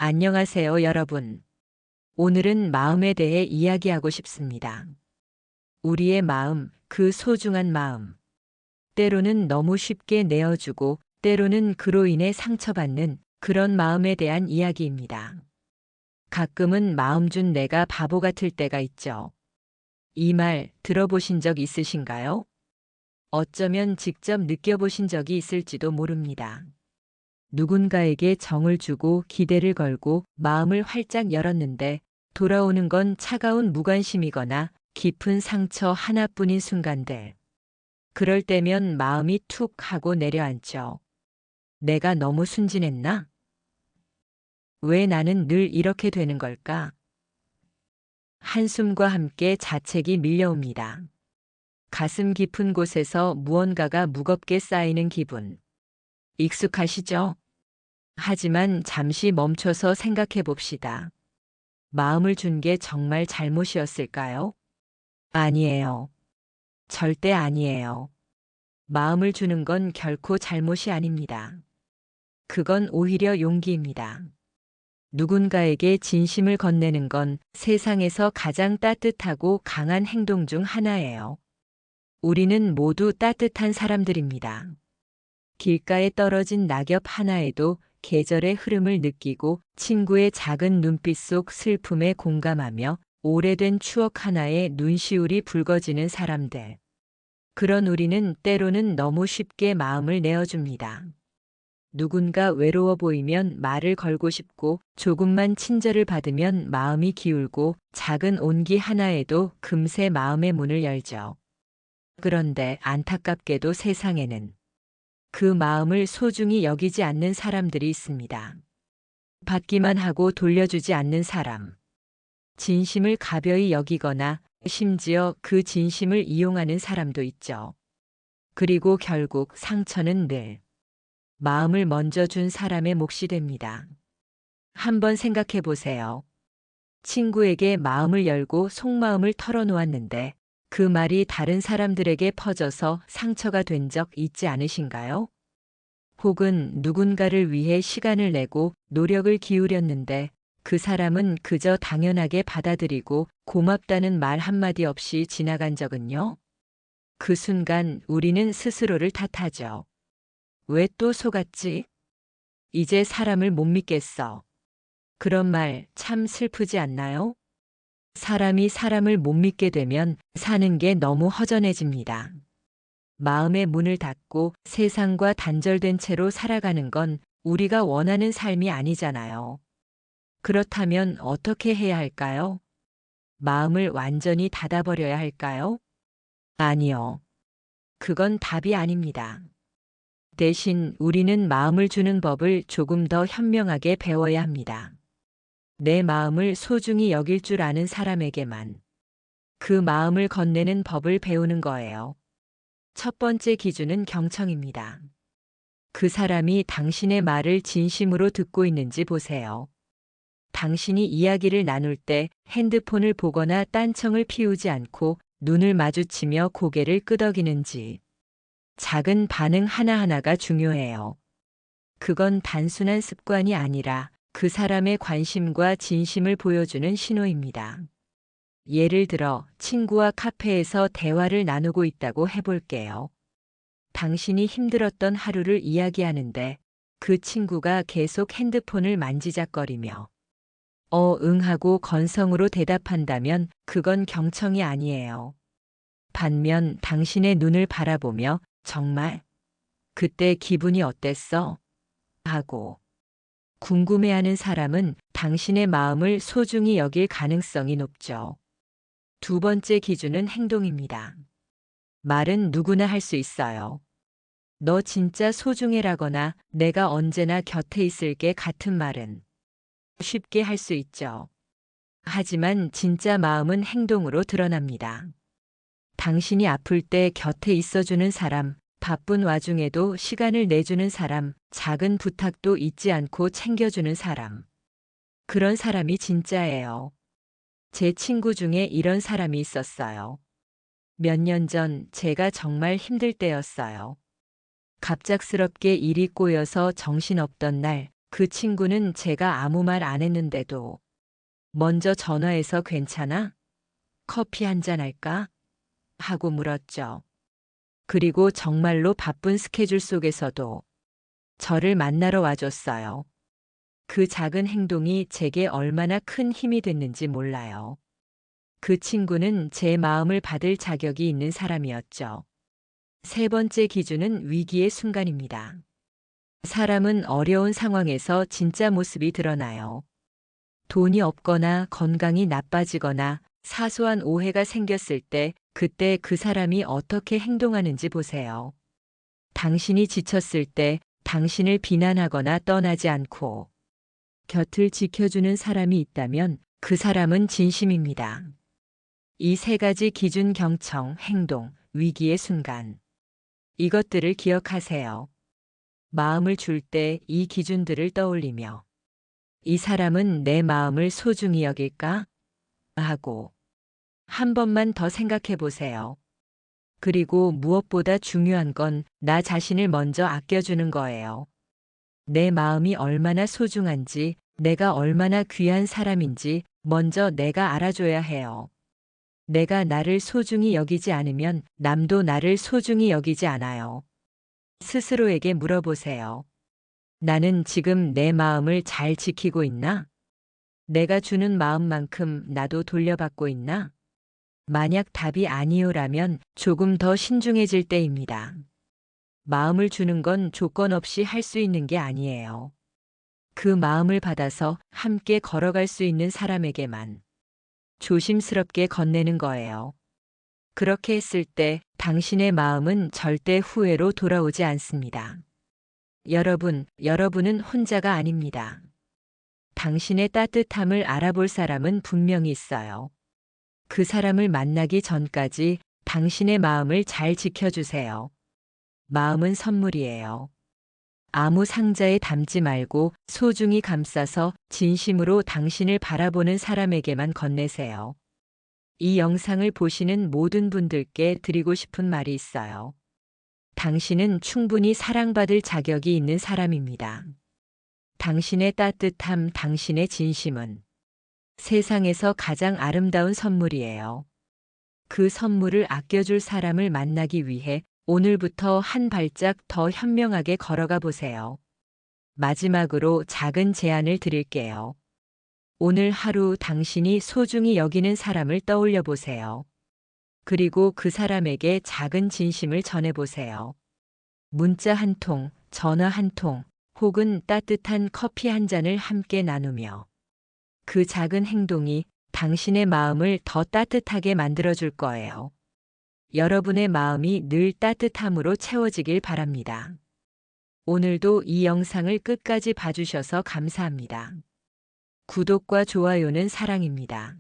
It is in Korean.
안녕하세요, 여러분. 오늘은 마음에 대해 이야기하고 싶습니다. 우리의 마음, 그 소중한 마음. 때로는 너무 쉽게 내어주고, 때로는 그로 인해 상처받는 그런 마음에 대한 이야기입니다. 가끔은 마음 준 내가 바보 같을 때가 있죠. 이 말 들어보신 적 있으신가요? 어쩌면 직접 느껴보신 적이 있을지도 모릅니다. 누군가에게 정을 주고 기대를 걸고 마음을 활짝 열었는데 돌아오는 건 차가운 무관심이거나 깊은 상처 하나뿐인 순간들. 그럴 때면 마음이 툭 하고 내려앉죠. 내가 너무 순진했나? 왜 나는 늘 이렇게 되는 걸까? 한숨과 함께 자책이 밀려옵니다. 가슴 깊은 곳에서 무언가가 무겁게 쌓이는 기분. 익숙하시죠? 하지만 잠시 멈춰서 생각해 봅시다. 마음을 준 게 정말 잘못이었을까요? 아니에요. 절대 아니에요. 마음을 주는 건 결코 잘못이 아닙니다. 그건 오히려 용기입니다. 누군가에게 진심을 건네는 건 세상에서 가장 따뜻하고 강한 행동 중 하나예요. 우리는 모두 따뜻한 사람들입니다. 길가에 떨어진 낙엽 하나에도 계절의 흐름을 느끼고 친구의 작은 눈빛 속 슬픔에 공감하며 오래된 추억 하나에 눈시울이 붉어지는 사람들. 그런 우리는 때로는 너무 쉽게 마음을 내어줍니다. 누군가 외로워 보이면 말을 걸고 싶고 조금만 친절을 받으면 마음이 기울고 작은 온기 하나에도 금세 마음의 문을 열죠. 그런데 안타깝게도 세상에는 그 마음을 소중히 여기지 않는 사람들이 있습니다. 받기만 하고 돌려주지 않는 사람. 진심을 가벼이 여기거나 심지어 그 진심을 이용하는 사람도 있죠. 그리고 결국 상처는 늘 마음을 먼저 준 사람의 몫이 됩니다. 한번 생각해 보세요. 친구에게 마음을 열고 속마음을 털어놓았는데 그 말이 다른 사람들에게 퍼져서 상처가 된 적 있지 않으신가요? 혹은 누군가를 위해 시간을 내고 노력을 기울였는데 그 사람은 그저 당연하게 받아들이고 고맙다는 말 한마디 없이 지나간 적은요? 그 순간 우리는 스스로를 탓하죠. 왜 또 속았지? 이제 사람을 못 믿겠어. 그런 말 참 슬프지 않나요? 사람이 사람을 못 믿게 되면 사는 게 너무 허전해집니다. 마음의 문을 닫고 세상과 단절된 채로 살아가는 건 우리가 원하는 삶이 아니잖아요. 그렇다면 어떻게 해야 할까요? 마음을 완전히 닫아버려야 할까요? 아니요. 그건 답이 아닙니다. 대신 우리는 마음을 주는 법을 조금 더 현명하게 배워야 합니다. 내 마음을 소중히 여길 줄 아는 사람에게만 그 마음을 건네는 법을 배우는 거예요. 첫 번째 기준은 경청입니다. 그 사람이 당신의 말을 진심으로 듣고 있는지 보세요. 당신이 이야기를 나눌 때 핸드폰을 보거나 딴청을 피우지 않고 눈을 마주치며 고개를 끄덕이는지. 작은 반응 하나하나가 중요해요. 그건 단순한 습관이 아니라 그 사람의 관심과 진심을 보여주는 신호입니다. 예를 들어 친구와 카페에서 대화를 나누고 있다고 해볼게요. 당신이 힘들었던 하루를 이야기하는데 그 친구가 계속 핸드폰을 만지작거리며 응하고 건성으로 대답한다면 그건 경청이 아니에요. 반면 당신의 눈을 바라보며 정말 그때 기분이 어땠어? 하고 궁금해하는 사람은 당신의 마음을 소중히 여길 가능성이 높죠. 두 번째 기준은 행동입니다. 말은 누구나 할 수 있어요. 너 진짜 소중해라거나 내가 언제나 곁에 있을게 같은 말은 쉽게 할 수 있죠. 하지만 진짜 마음은 행동으로 드러납니다. 당신이 아플 때 곁에 있어주는 사람, 바쁜 와중에도 시간을 내주는 사람, 작은 부탁도 잊지 않고 챙겨주는 사람. 그런 사람이 진짜예요. 제 친구 중에 이런 사람이 있었어요. 몇 년 전 제가 정말 힘들 때였어요. 갑작스럽게 일이 꼬여서 정신없던 날, 그 친구는 제가 아무 말 안 했는데도 먼저 전화해서 괜찮아? 커피 한잔 할까? 하고 물었죠. 그리고 정말로 바쁜 스케줄 속에서도 저를 만나러 와줬어요. 그 작은 행동이 제게 얼마나 큰 힘이 됐는지 몰라요. 그 친구는 제 마음을 받을 자격이 있는 사람이었죠. 세 번째 기준은 위기의 순간입니다. 사람은 어려운 상황에서 진짜 모습이 드러나요. 돈이 없거나 건강이 나빠지거나 사소한 오해가 생겼을 때 그때 그 사람이 어떻게 행동하는지 보세요. 당신이 지쳤을 때 당신을 비난하거나 떠나지 않고 곁을 지켜주는 사람이 있다면 그 사람은 진심입니다. 이 세 가지 기준 경청, 행동, 위기의 순간. 이것들을 기억하세요. 마음을 줄 때 이 기준들을 떠올리며 이 사람은 내 마음을 소중히 여길까? 하고 한 번만 더 생각해 보세요. 그리고 무엇보다 중요한 건 나 자신을 먼저 아껴주는 거예요. 내 마음이 얼마나 소중한지, 내가 얼마나 귀한 사람인지 먼저 내가 알아줘야 해요. 내가 나를 소중히 여기지 않으면 남도 나를 소중히 여기지 않아요. 스스로에게 물어보세요. 나는 지금 내 마음을 잘 지키고 있나? 내가 주는 마음만큼 나도 돌려받고 있나? 만약 답이 아니요라면 조금 더 신중해질 때입니다. 마음을 주는 건 조건 없이 할 수 있는 게 아니에요. 그 마음을 받아서 함께 걸어갈 수 있는 사람에게만 조심스럽게 건네는 거예요. 그렇게 했을 때 당신의 마음은 절대 후회로 돌아오지 않습니다. 여러분은 혼자가 아닙니다. 당신의 따뜻함을 알아볼 사람은 분명히 있어요. 그 사람을 만나기 전까지 당신의 마음을 잘 지켜주세요. 마음은 선물이에요. 아무 상자에 담지 말고 소중히 감싸서 진심으로 당신을 바라보는 사람에게만 건네세요. 이 영상을 보시는 모든 분들께 드리고 싶은 말이 있어요. 당신은 충분히 사랑받을 자격이 있는 사람입니다. 당신의 따뜻함, 당신의 진심은 세상에서 가장 아름다운 선물이에요. 그 선물을 아껴줄 사람을 만나기 위해 오늘부터 한 발짝 더 현명하게 걸어가 보세요. 마지막으로 작은 제안을 드릴게요. 오늘 하루 당신이 소중히 여기는 사람을 떠올려 보세요. 그리고 그 사람에게 작은 진심을 전해보세요. 문자 한 통, 전화 한 통, 혹은 따뜻한 커피 한 잔을 함께 나누며 그 작은 행동이 당신의 마음을 더 따뜻하게 만들어줄 거예요. 여러분의 마음이 늘 따뜻함으로 채워지길 바랍니다. 오늘도 이 영상을 끝까지 봐주셔서 감사합니다. 구독과 좋아요는 사랑입니다.